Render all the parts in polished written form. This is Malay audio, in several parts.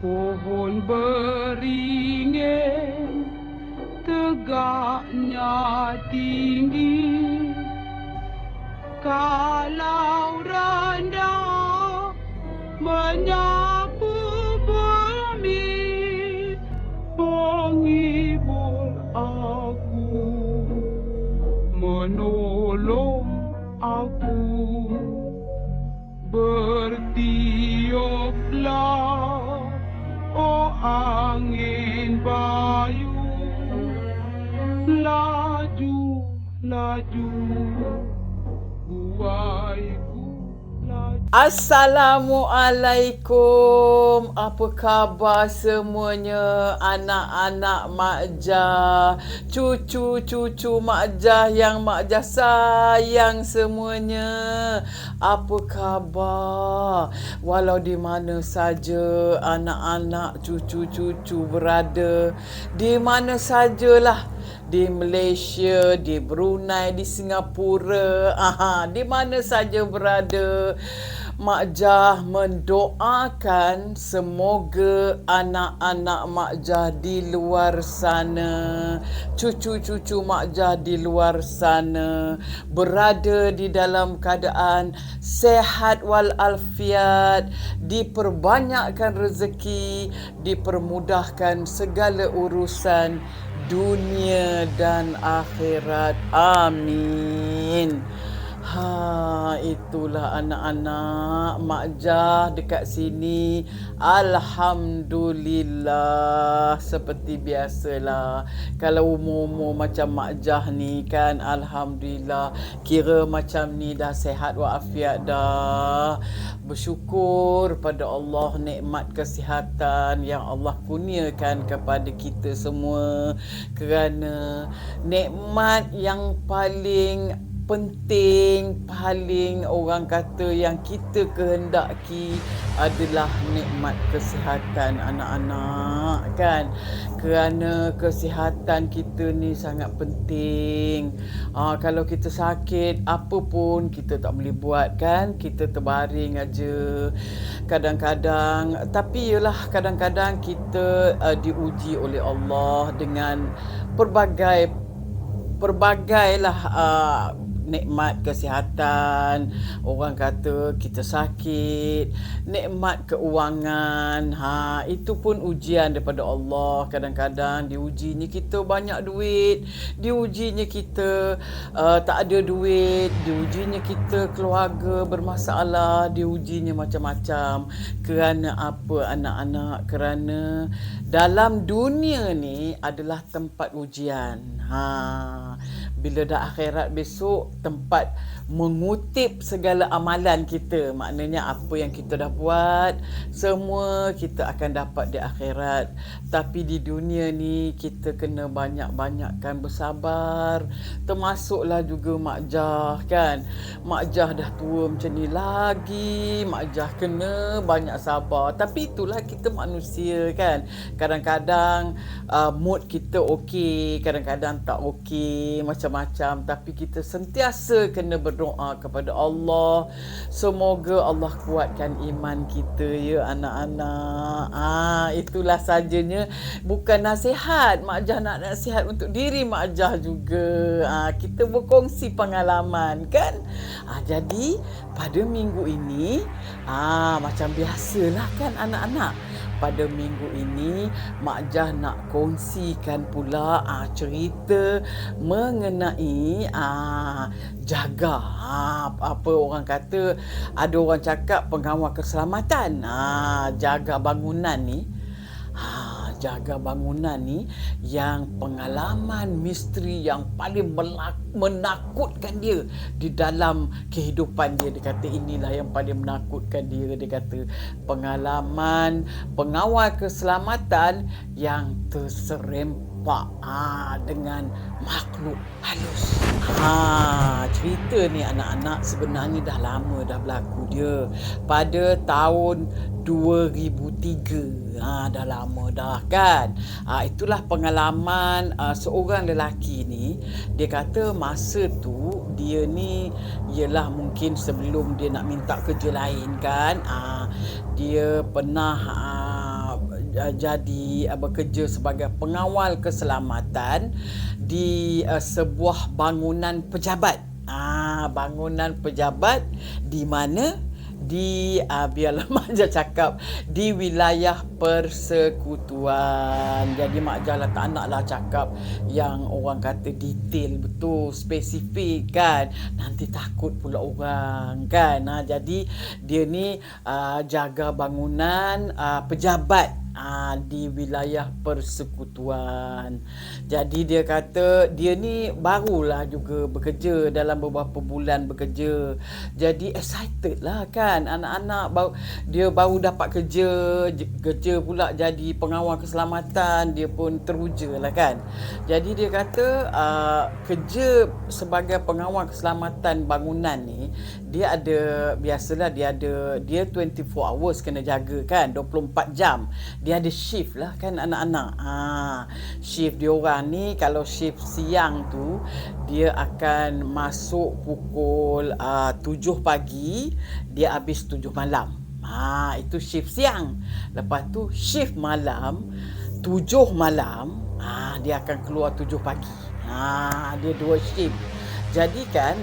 Pohon beringin tegaknya tinggi, kalau rendah menyapu bumi, menghibur aku, menolong aku. Bertiuplah, oh angin bayu, laju, laju, buaiku laju. Assalamualaikum. Apa khabar semuanya anak-anak Mak Jah, cucu-cucu Mak Jah yang Mak Jah sayang semuanya. Apa khabar? Walau di mana saja anak-anak cucu-cucu berada, di mana sajalah, di Malaysia, di Brunei, di Singapura, di mana saja berada, Mak Jah mendoakan semoga anak-anak Mak Jah di luar sana, cucu-cucu Mak Jah di luar sana berada di dalam keadaan sehat walafiat, diperbanyakkan rezeki, dipermudahkan segala urusan dunia dan akhirat. Amin. Itulah anak-anak Mak Jah dekat sini. Alhamdulillah, seperti biasalah. Kalau umur-umur macam Mak Jah ni kan, Alhamdulillah, kira macam ni dah sehat walafiat dah. Bersyukur pada Allah nikmat kesihatan yang Allah kurniakan kepada kita semua, kerana nikmat yang paling penting, paling orang kata yang kita kehendaki adalah nikmat kesihatan anak-anak kan. Kerana kesihatan kita ni sangat penting. Kalau kita sakit, apa pun kita tak boleh buat kan. Kita terbaring aja kadang-kadang. Tapi yalah, kadang-kadang kita diuji oleh Allah dengan perbagailah nikmat kesihatan. Orang kata kita sakit, nikmat keuangan, itu pun ujian daripada Allah. Kadang-kadang diujinya kita banyak duit, diujinya kita tak ada duit, diujinya kita keluarga bermasalah, diujinya macam-macam. Kerana apa anak-anak? Kerana dalam dunia ni adalah tempat ujian. Bila dah akhirat besok, tempat mengutip segala amalan kita. Maknanya apa yang kita dah buat, semua kita akan dapat di akhirat. Tapi di dunia ni kita kena banyak-banyakkan bersabar. Termasuklah juga Mak Jah kan. Mak Jah dah tua macam ni lagi, Mak Jah kena banyak sabar. Tapi itulah kita manusia kan. Kadang-kadang mood kita okey, kadang-kadang tak okey, macam-macam. Tapi kita sentiasa kena berdoa kepada Allah. Semoga Allah kuatkan iman kita ya anak-anak. Itulah sajanya. Bukan nasihat. Mak Jah nak nasihat untuk diri Mak Jah juga. Kita berkongsi pengalaman kan. Jadi pada minggu ini macam biasalah kan anak-anak. Pada minggu ini Mak Jah nak kongsikan pula cerita mengenai jaga, apa orang kata, ada orang cakap pengawal keselamatan. Jaga bangunan ni, jaga bangunan ni yang pengalaman misteri yang paling menakutkan dia di dalam kehidupan dia. Dia kata inilah yang paling menakutkan dia. Dia kata pengalaman pengawal keselamatan yang terserempak dengan makhluk halus. Cerita ni anak-anak sebenarnya dah lama dah berlaku dia. Pada tahun 2003. Dah lama dah kan. Itulah pengalaman seorang lelaki ni. Dia kata masa tu dia ni ialah mungkin sebelum dia nak minta kerja lain kan. Dia pernah jadi bekerja sebagai pengawal keselamatan di sebuah bangunan pejabat. Bangunan pejabat di mana biarlah Mak Jah cakap di wilayah persekutuan. Jadi Mak Jah tak naklah cakap yang orang kata detail betul, spesifik kan. Nanti takut pula orang kan. Jadi dia ni jaga bangunan pejabat di wilayah persekutuan. Jadi dia kata dia ni barulah juga bekerja, dalam beberapa bulan bekerja. Jadi excited lah kan anak-anak, dia baru dapat kerja pula jadi pengawal keselamatan, dia pun teruja lah kan. Jadi dia kata kerja sebagai pengawal keselamatan bangunan ni, dia ada, biasalah dia 24 hours kena jaga kan, 24 jam. Dia ada shift lah kan anak-anak. Shift dia orang ni, kalau shift siang tu dia akan masuk pukul 7 pagi, dia habis 7 malam. Itu shift siang. Lepas tu shift malam 7 malam, dia akan keluar 7 pagi. Dia 2 shift. Jadi kan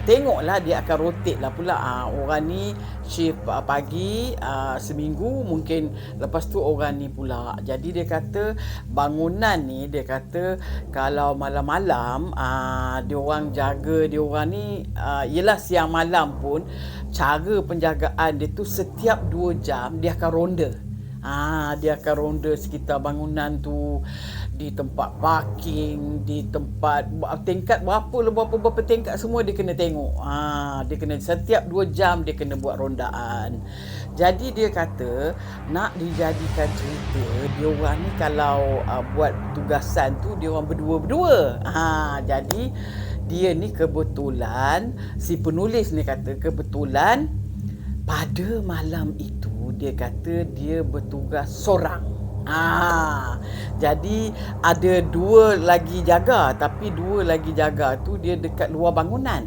tengoklah dia akan rotate lah pula. Orang ni shift pagi seminggu, mungkin lepas tu orang ni pula. Jadi dia kata bangunan ni, dia kata kalau malam-malam dia orang jaga, dia orang ni yelah siang malam pun cara penjagaan dia tu setiap 2 jam dia akan ronda. Dia akan ronda sekitar bangunan tu, di tempat parking, di tempat tingkat berapa tingkat semua dia kena tengok. Dia kena setiap 2 jam dia kena buat rondaan. Jadi dia kata nak dijadikan cerita, dia orang ni kalau buat tugasan tu dia orang berdua-berdua. Jadi dia ni kebetulan, si penulis ni kata kebetulan pada malam itu dia kata dia bertugas seorang. Jadi ada 2 lagi jaga, tapi 2 lagi jaga tu dia dekat luar bangunan.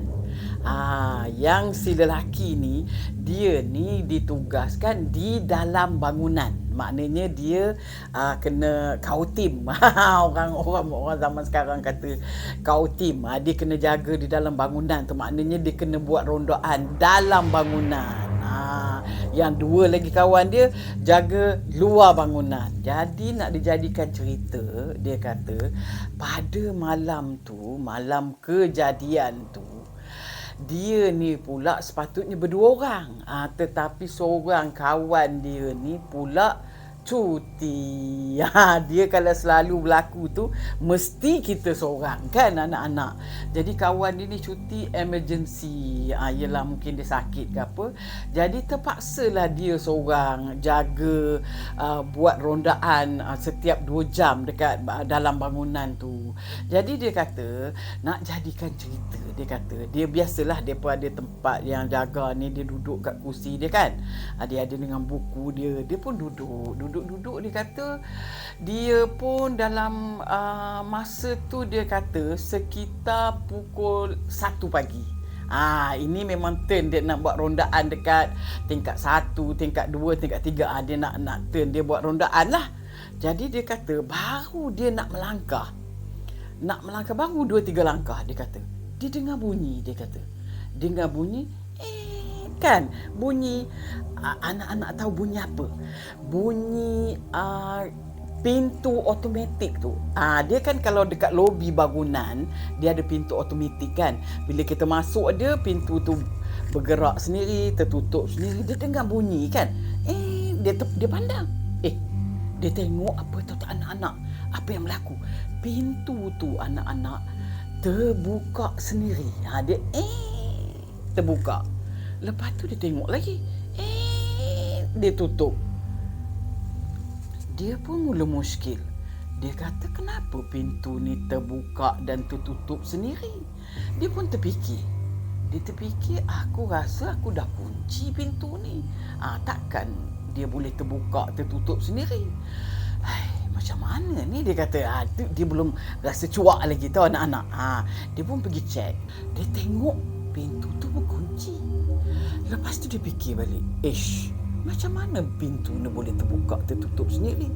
Yang si lelaki ni, dia ni ditugaskan di dalam bangunan. Maknanya dia kena kautim. Orang zaman sekarang kata kautim. Dia kena jaga di dalam bangunan tu. Maknanya dia kena buat rondaan dalam bangunan. Yang 2 lagi kawan dia jaga luar bangunan. Jadi nak dijadikan cerita, dia kata pada malam tu, malam kejadian tu, dia ni pula sepatutnya berdua orang. Tetapi seorang kawan dia ni pula cuti. Dia kalau selalu berlaku tu mesti kita seorang kan anak-anak. Jadi kawan dia ni cuti emergency. Yelah mungkin dia sakit ke apa. Jadi terpaksalah dia seorang jaga, buat rondaan setiap 2 jam dekat dalam bangunan tu. Jadi dia kata nak jadikan cerita, dia kata dia biasalah dia pun ada tempat yang jaga ni, dia duduk kat kursi dia kan. Dia ada dengan buku dia pun duduk dia kata dia pun dalam masa tu dia kata sekitar pukul 1 pagi. Ini memang turn dia nak buat rondaan dekat tingkat 1, tingkat 2, tingkat 3. Dia nak turn dia buat rondaan lah. Jadi dia kata baru dia nak melangkah baru 2-3 langkah, dia kata dia dengar bunyi, dia kata dengar bunyi kan, bunyi anak-anak tahu bunyi apa? Bunyi pintu automatik tu. Dia kan kalau dekat lobi bangunan dia ada pintu automatik kan. Bila kita masuk ada pintu tu bergerak sendiri, tertutup sendiri. Dia dengar bunyi kan. Dia pandang. Dia tengok apa tu anak-anak. Apa yang berlaku? Pintu tu anak-anak terbuka sendiri. Dia terbuka. Lepas tu dia tengok lagi. Dia tutup. Dia pun mula muskil. Dia kata kenapa pintu ni terbuka dan tertutup sendiri? Dia pun terfikir. Aku rasa aku dah kunci pintu ni. Takkan dia boleh terbuka tertutup sendiri. Macam mana ni, dia kata. Dia belum rasa cuak lagi tau anak-anak. Dia pun pergi cek. Dia tengok pintu tu berkunci. Lepas tu dia fikir balik. Macam mana pintu ni boleh terbuka tertutup sendiri?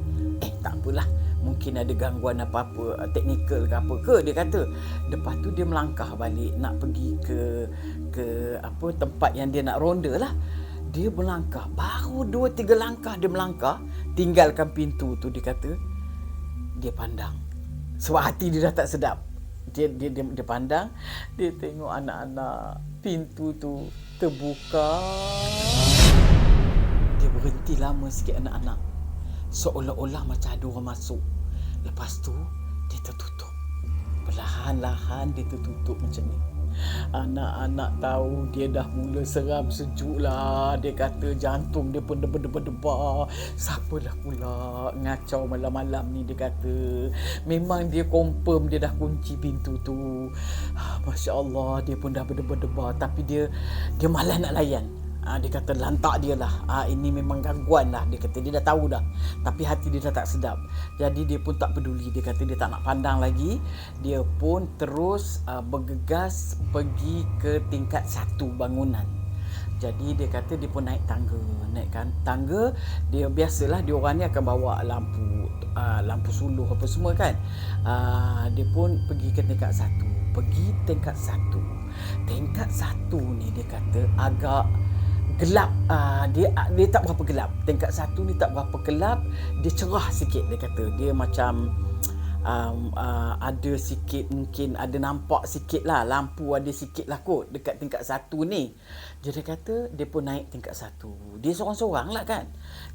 Tak apalah. Mungkin ada gangguan apa-apa teknikal ke apa ke, dia kata. Lepas tu dia melangkah balik nak pergi ke tempat yang dia nak ronda lah. Dia melangkah, baru 2-3 langkah dia melangkah, tinggalkan pintu tu, dia kata. Dia pandang. Sebab hati dia dah tak sedap. Dia pandang, dia tengok anak-anak, pintu tu terbuka. Dia berhenti lama sikit anak-anak. Seolah-olah macam ada orang masuk. Lepas tu dia tertutup. Perlahan-lahan dia tertutup macam ni. Anak-anak tahu dia dah mula seram sejuk lah. Dia kata jantung dia pun debar-debar. Siapalah pula ngacau malam-malam ni, dia kata. Memang dia confirm dia dah kunci pintu tu. Masya Allah, dia pun dah berdebar-debar. Tapi dia malas nak layan. Dia kata lantak dia lah. Ini memang gangguan lah. Dia kata dia dah tahu dah. Tapi hati dia dah tak sedap. Jadi dia pun tak peduli. Dia kata dia tak nak pandang lagi. Dia pun terus bergegas pergi ke tingkat 1 bangunan. Jadi dia kata dia pun naik tangga. Naikkan tangga, dia biasalah dia orang ni akan bawa lampu suluh apa semua kan. Dia pun pergi ke tingkat 1. Pergi tingkat 1. Tingkat 1 ni dia kata agak gelap. Dia tak berapa gelap. Tingkat 1 ni tak berapa gelap. Dia cerah sikit, dia kata. Dia macam ada sikit, mungkin ada nampak sikit lah. Lampu ada sikit lah kot dekat tingkat 1 ni. Jadi dia kata dia pun naik tingkat 1. Dia seorang-seorang lah kan.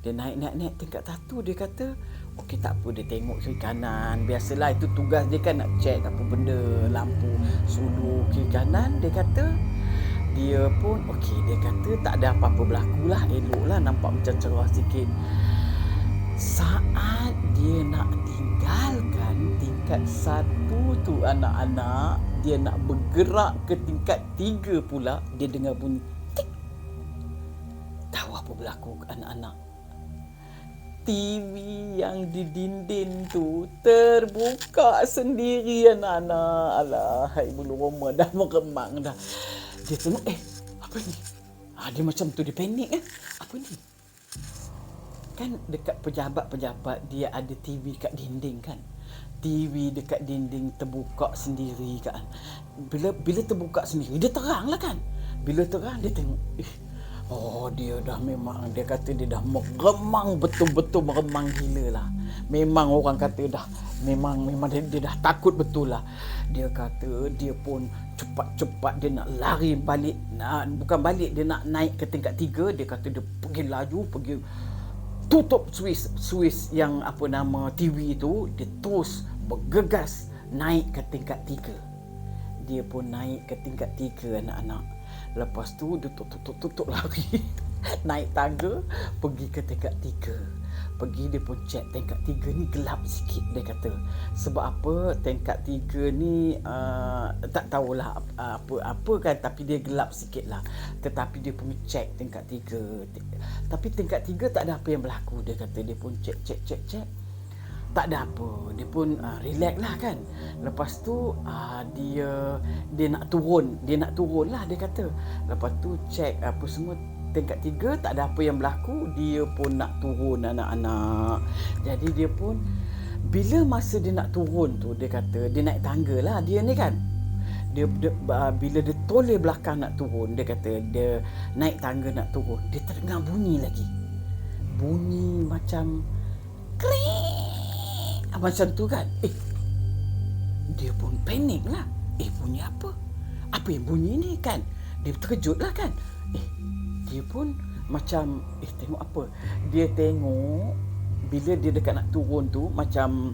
Dia naik tingkat 1. Dia kata okey, tak apa, dia tengok kiri kanan. Biasalah itu tugas dia kan, nak check apa benda, lampu suluh kiri kanan. Dia kata dia pun okey, dia kata tak ada apa-apa berlaku lah, elok lah, nampak macam cerah sikit. Saat dia nak tinggalkan tingkat 1 tu anak-anak, dia nak bergerak ke tingkat 3 pula, dia dengar bunyi tik. Tahu apa berlaku anak-anak? TV yang di dinding tu terbuka sendiri anak-anak. Alah, bulu roma dah meremang dah. Dia tengok, apa ni? Dia macam tu, dia panik kan. Apa ni? Kan dekat pejabat-pejabat dia ada TV kat dinding kan. TV dekat dinding terbuka sendiri kan. Bila terbuka sendiri, dia terang lah kan. Bila terang, dia tengok, dia dah memang, dia kata dia dah meremang, betul-betul meremang gila lah. Memang orang kata dah, memang dia dah takut betul lah. Dia kata dia pun cepat-cepat dia nak lari balik, bukan balik, dia nak naik ke tingkat 3. Dia kata dia pergi laju, pergi tutup Swiss yang TV tu. Dia terus bergegas naik ke tingkat 3. Dia pun naik ke tingkat 3 anak-anak. Lepas tu dia tutup lari. Naik tangga, pergi ke tingkat 3. Pergi, dia pun cek tingkat 3 ni gelap sikit, dia kata. Sebab apa tingkat 3 ni tak tahulah apa kan, tapi dia gelap sikit lah. Tetapi dia pun cek tingkat 3. Tapi tingkat 3 tak ada apa yang berlaku, dia kata. Dia pun cek. Tak ada apa. Dia pun relax lah kan. Lepas tu dia nak turun. Dia nak turun lah, dia kata. Lepas tu cek apa semua, tingkat 3 tak ada apa yang berlaku. Dia pun nak turun anak-anak. Jadi dia pun, bila masa dia nak turun tu, dia kata dia naik tangga lah dia ni kan. Bila dia toleh belakang nak turun, dia kata dia naik tangga nak turun, dia terdengar bunyi lagi. Bunyi macam krik, macam tu kan. Dia pun panik lah. Bunyi apa? Apa yang bunyi ni kan? Dia terkejut lah kan. Dia pun macam tengok apa. Dia tengok bila dia dekat nak turun tu, macam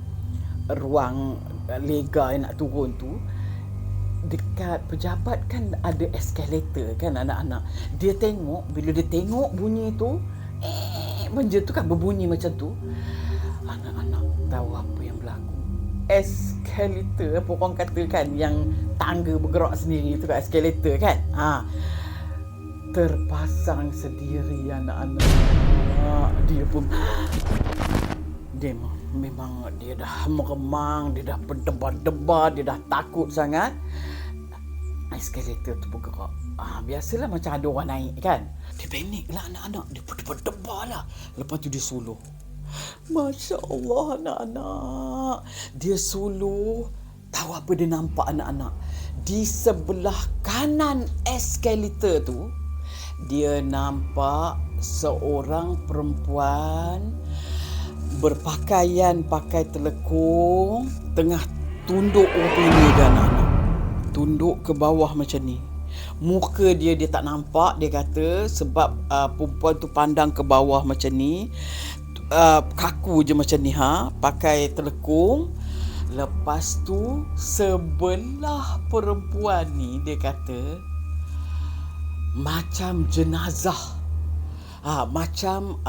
ruang lega yang nak turun tu, dekat pejabat kan ada eskalator kan anak-anak. Dia tengok, bila dia tengok bunyi tu, benda tu kan berbunyi macam tu. Anak-anak tahu apa yang berlaku. Eskalator, apa orang kata kan, yang tangga bergerak sendiri tu kan, eskalator kan. Terpasang sendiri anak-anak. Dia pun memang dia dah meremang, dia dah berdebar-debar, dia dah takut sangat. Eskalator tu bergerak. Biasalah macam ada orang naik kan. Dia panik lah anak-anak. Dia berdebar lah. Lepas tu dia suluh. Masya Allah anak-anak. Dia suluh. Tahu apa dia nampak anak-anak? Di sebelah kanan eskalator tu, dia nampak seorang perempuan berpakaian pakai telekung, tengah tunduk rupanya dia anak-anak. Tunduk ke bawah macam ni. Muka dia tak nampak, dia kata, sebab perempuan tu pandang ke bawah macam ni. Kaku je macam ni, pakai telekung. Lepas tu sebelah perempuan ni, dia kata macam jenazah. Macam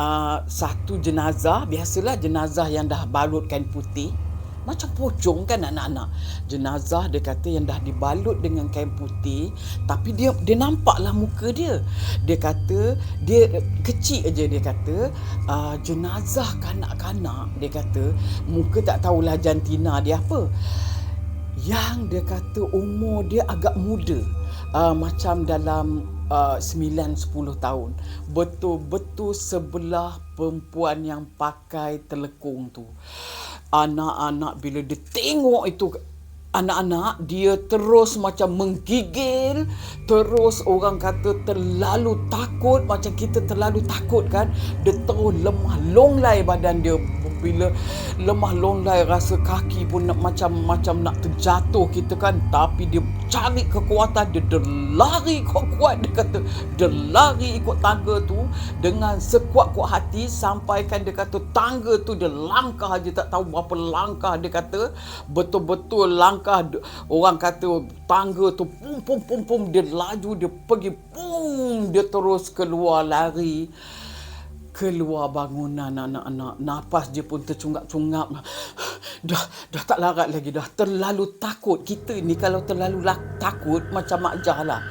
satu jenazah. Biasalah jenazah yang dah balut kain putih, macam pocong kan anak-anak. Jenazah dia kata yang dah dibalut dengan kain putih, tapi dia nampaklah muka dia. Dia kata dia kecil aja, dia kata jenazah kanak-kanak. Dia kata muka tak tahulah jantina dia apa. Yang dia kata umur dia agak muda, macam dalam 9-10 tahun. Betul-betul sebelah perempuan yang pakai telekung tu. Anak-anak bila dia tengok itu, anak-anak dia terus macam menggigil. Terus orang kata terlalu takut. Macam kita terlalu takut kan. Dia terus lemah longlai badan dia. Bila lemah longlai, rasa kaki pun macam nak terjatuh kita kan. Tapi dia cari kekuatan, dia lari kuat-kuat. Dia kata dia lari ikut tangga tu dengan sekuat-kuat hati, sampaikan dia kata tangga tu dia langkah je, tak tahu berapa langkah. Dia kata betul-betul langkah. Orang kata tangga tu pum dia laju, dia pergi pum, dia terus keluar lari. Keluar bangunan anak-anak. Nafas dia pun tercungap-cungap. Dah tak larat lagi. Dah terlalu takut. Kita ni kalau terlalu takut, macam Mak Jah lah.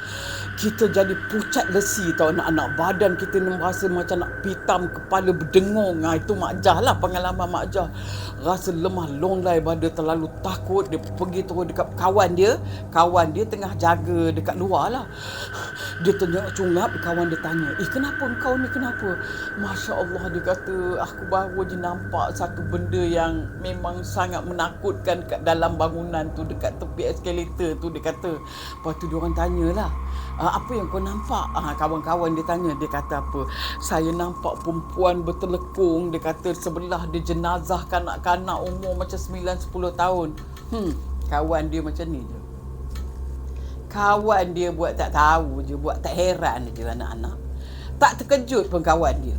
Kita jadi pucat lesi tau anak-anak. Badan kita rasa macam nak pitam, kepala berdengung. Itu Mak Jah lah, pengalaman Mak Jah. Rasa lemah longlai badan, terlalu takut. Dia pergi terus dekat kawan dia. Kawan dia tengah jaga dekat luar lah. Dia tercungap, kawan dia tanya, kenapa engkau ni, kenapa? Masya Allah, dia kata, aku baru je nampak satu benda yang memang sangat menakutkan kat dalam bangunan tu, dekat tepi eskalator tu. Dia kata, lepas tu diorang tanyalah, apa yang kau nampak? Kawan-kawan dia tanya, dia kata apa? Saya nampak perempuan bertelekung. Dia kata sebelah dia jenazah kanak-kanak umur macam 9-10 tahun. Kawan dia macam ni je. Kawan dia buat tak tahu je, buat tak heran je anak-anak. Tak terkejut pun kawan dia.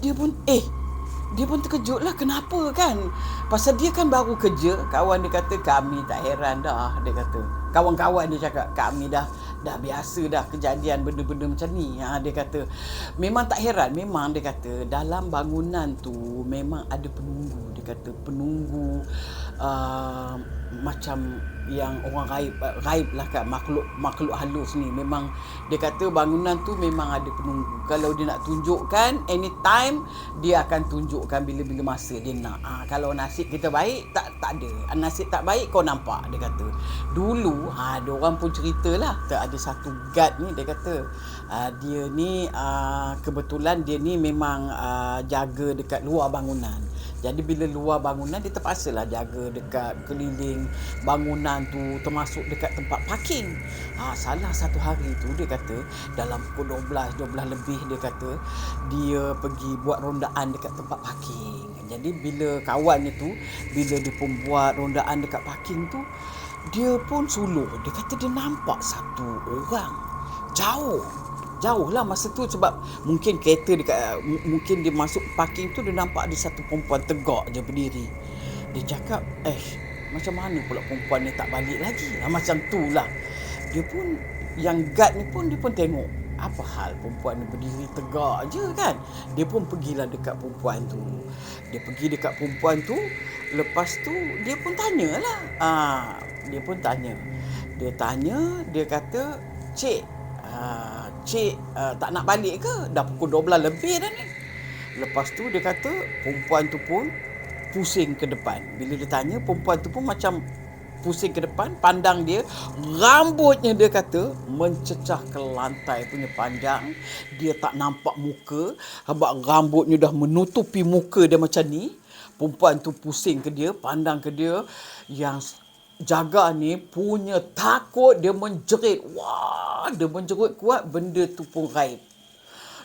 Dia pun terkejut lah, kenapa kan? Pasal dia kan baru kerja. Kawan dia kata, kami tak heran dah. Dia kata, kawan-kawan dia cakap, kami dah biasa dah kejadian benda-benda macam ni. Dia kata, memang tak heran. Memang dia kata, dalam bangunan tu memang ada penunggu. Dia kata, penunggu macam yang orang gaib lah kan, makhluk halus ni. Memang dia kata bangunan tu memang ada penunggu. Kalau dia nak tunjukkan anytime, dia akan tunjukkan bila-bila masa dia nak. Kalau nasib kita baik, tak ada. Nasib tak baik, kau nampak. Dia kata dulu ada orang pun ceritalah, ada satu guard ni. Dia kata dia ni kebetulan dia ni memang jaga dekat luar bangunan. Jadi bila luar bangunan, dia terpaksalah jaga dekat keliling bangunan tu, termasuk dekat tempat parking. Salah satu hari tu, dia kata dalam pukul 12 lebih, dia kata dia pergi buat rondaan dekat tempat parking. Jadi bila kawannya tu, bila dia pun buat rondaan dekat parking tu, dia pun suluh. Dia kata dia nampak satu orang jauh lah masa tu, sebab mungkin kereta dekat, mungkin dia masuk parking tu, dia nampak ada satu perempuan tegak je berdiri. Dia cakap, macam mana pula perempuan ni tak balik lagi? Macam tu lah. Dia pun, yang guard ni pun, dia pun tengok, apa hal perempuan ni berdiri tegak je kan? Dia pun pergilah dekat perempuan tu. Dia pergi dekat perempuan tu. Lepas tu dia pun tanyalah. Dia pun tanya. Dia kata, Cik, tak nak balik ke? Dah pukul 12 lebih dah ni. Lepas tu dia kata perempuan tu pun pusing ke depan. Bila dia tanya, perempuan tu pun macam pusing ke depan, pandang dia, rambutnya dia kata mencecah ke lantai punya panjang. Dia tak nampak muka, sebab rambutnya dah menutupi muka dia macam ni. Perempuan tu pusing ke dia, pandang ke dia. Yang jaga ni punya takut, dia menjerit. Wah, dia menjerit kuat, benda tu pun gaib.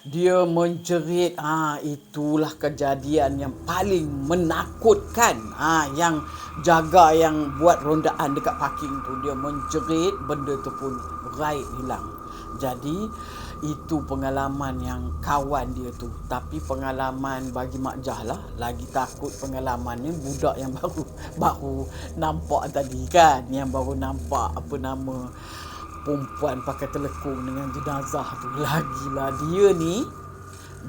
Dia menjerit. Itulah kejadian yang paling menakutkan. Yang jaga yang buat rondaan dekat parking tu, dia menjerit, benda tu pun gaib, hilang. Jadi itu pengalaman yang kawan dia tu. Tapi pengalaman bagi Mak Jah lah, lagi takut pengalaman ni budak yang baru nampak tadi kan, yang baru nampak apa nama perempuan pakai telekung dengan jenazah tu. Lagilah dia ni,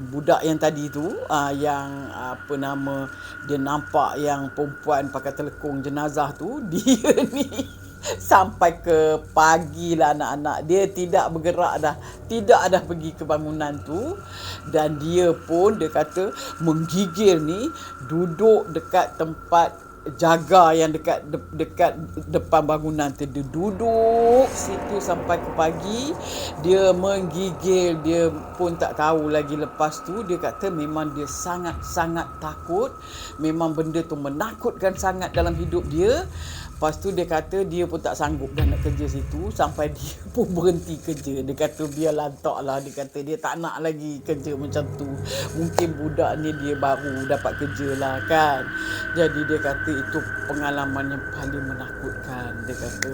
budak yang tadi tu, yang apa nama, dia nampak yang perempuan pakai telekung jenazah tu, dia ni sampai ke pagi lah anak-anak, dia tidak bergerak dah, tidak dah pergi ke bangunan tu. Dan dia pun, dia kata menggigil ni, duduk dekat tempat jaga yang dekat depan bangunan tu. Dia duduk situ sampai ke pagi. Dia menggigil. Dia pun tak tahu lagi. Lepas tu dia kata memang dia sangat-sangat takut. Memang benda tu menakutkan sangat dalam hidup dia. Lepas tu dia kata dia pun tak sanggup dah nak kerja situ, sampai dia pun berhenti kerja. Dia kata biarlah tak lah. Dia kata dia tak nak lagi kerja macam tu. Mungkin budak ni dia baru dapat kerja lah kan. Jadi dia kata itu pengalaman yang paling menakutkan. Dia kata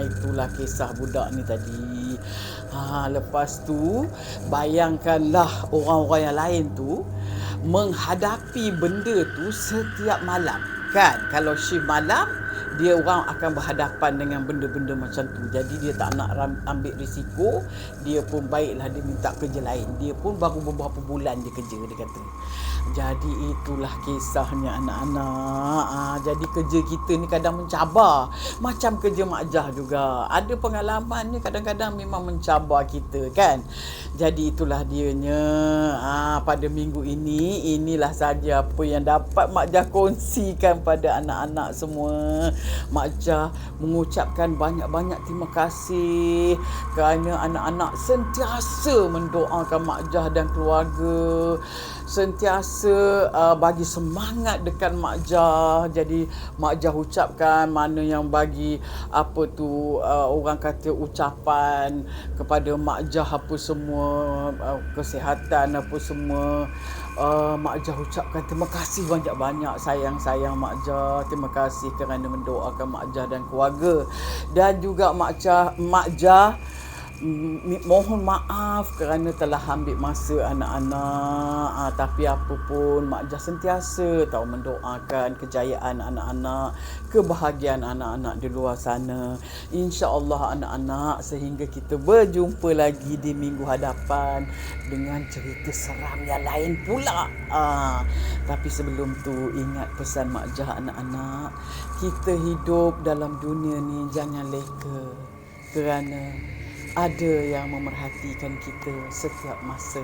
itulah kisah budak ni tadi. Lepas tu bayangkanlah orang-orang yang lain tu menghadapi benda tu setiap malam kan. Kalau shift malam, dia orang akan berhadapan dengan benda-benda macam tu. Jadi dia tak nak ambil risiko. Dia pun baiklah dia minta kerja lain. Dia pun baru beberapa bulan dia kerja, dia kata. Jadi itulah kisahnya anak-anak. Jadi kerja kita ni kadang mencabar. Macam kerja Mak Jah juga. Ada pengalaman ni kadang-kadang memang mencabar kita kan. Jadi itulah dianya. Pada minggu ini, inilah saja apa yang dapat Mak Jah kongsikan pada anak-anak semua. Mak Jah mengucapkan banyak-banyak terima kasih kerana anak-anak sentiasa mendoakan Mak Jah dan keluarga, sentiasa bagi semangat dekat Mak Jah. Jadi Mak Jah ucapkan mana yang bagi apa tu, orang kata ucapan kepada Mak Jah apa semua, kesihatan apa semua. Mak Jah ucapkan terima kasih banyak-banyak. Sayang Mak Jah. Terima kasih kerana mendoakan Mak Jah dan keluarga. Dan juga Mak Jah mohon maaf kerana telah ambil masa anak-anak. Tapi apa pun, Mak Jah sentiasa tahu mendoakan kejayaan anak-anak, kebahagiaan anak-anak di luar sana. InsyaAllah anak-anak, sehingga kita berjumpa lagi di minggu hadapan dengan cerita seram yang lain pula. Tapi sebelum tu, ingat pesan Mak Jah anak-anak. Kita hidup dalam dunia ni jangan leka, kerana ada yang memerhatikan kita setiap masa.